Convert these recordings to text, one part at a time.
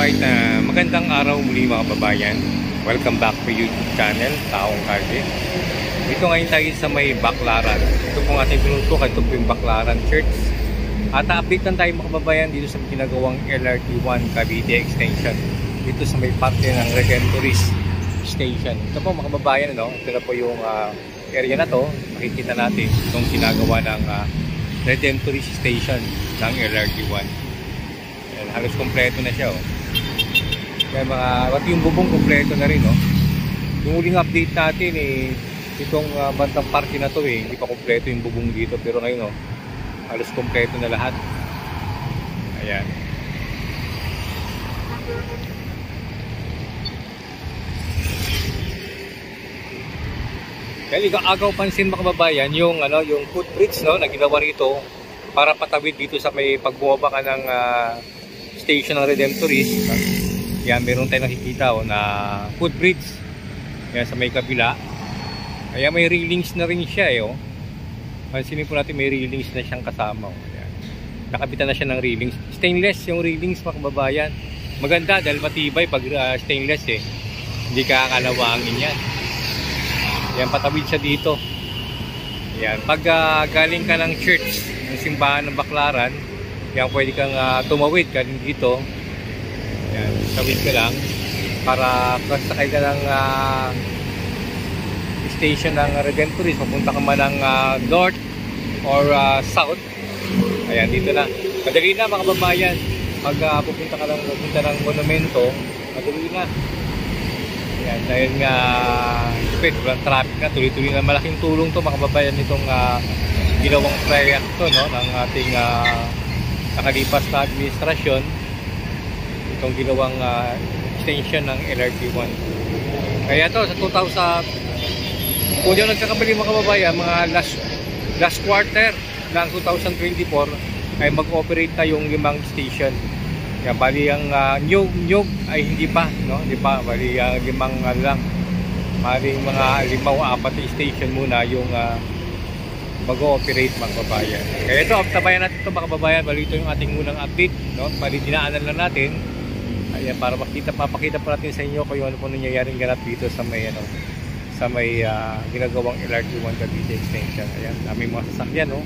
Alright, magandang araw muli mga kababayan. Welcome back to YouTube channel, Taong Kalye. Dito ngayon tayo sa may Baclaran. Ito pong ating pinutukan, ito po yung Baclaran Church. At update lang tayo mga kababayan dito sa ginagawang LRT1 Cavite Extension. Dito sa may parte ng Redemptorist Station. Ito po mga kababayan, no? Ito na po yung area na to. Makikita natin itong ginagawa ng Redemptorist Station ng LRT1. Halos kompleto na siya, oh. Kaya pati yung bubong kompleto na rin, oh. Yung huling update natin, itong bantang party na to, hindi pa kompleto yung bubong dito, pero ngayon, oh, halos kompleto na lahat. Ayan. Kaya agaw pansin mga kababayan yung footbridge, no, na ginawa rito para patawid dito sa may pagbumaba ka ng station ng Redemptorist. Yan, meron tayong nakikita, oh, na footbridge. Yan, sa may kabila. Kaya may railings na rin siya, oh. Pansinin po natin may railings na siyang kasama, oh. Yan. Nakabitan na siya ng railings. Stainless yung railings mga kababayan. Maganda dahil matibay pag stainless, hindi kakalawangin yan. Yan, patawid siya dito. Yan, pag galing ka ng church, ng simbahan ng Baclaran, yan, pwede kang tumawid ka dito. Yan, tawid ka lang para sakay ka ng station ng Redemptorist, mapunta ka man ng north or south. Ayan, dito na. Madali na mga kababayan. Pag pupunta ka lang ng monumento, madali na. Ayan, dahil nga walang traffic na, tuloy-tuloy na. Malaking tulong to mga kababayan nitong ginawang proyekto, no, ng ating nakalipas na administrasyon, itong ginawang extension ng LRT1. Kaya to sa 2000, kung yung nagkakabali mga kababayan, mga last quarter ng 2024 ay mag-operate na yung 5 station. Kaya bali ang nyug ay hindi pa, no? Hindi pa, bali 5 lang. Bali mga 5 o 4 station muna yung mag-ooperate mga kababayan. Kaya ito, tabayan natin ito mga kababayan. Bali ito yung ating unang update, no? Bali dinaanan lang natin. Ayan, para mapakita pa natin sa inyo kung ano po nangyayaring ganap dito sa may ginagawang LRT1 Cavite Extension. Ayan, daming mga sasakyan, no?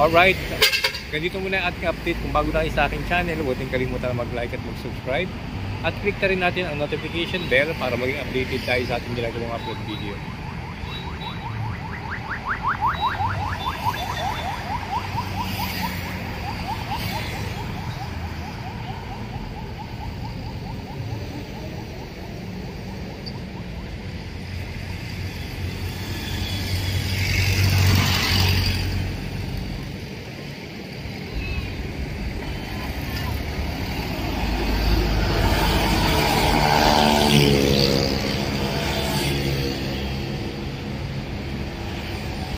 Alright, ganito muna ang ating update. Kung bago na kayo sa aking channel, huwag kalimutan na mag-like at mag-subscribe. At click na rin natin ang notification bell para maging updated tayo sa ating ginagawang upload video.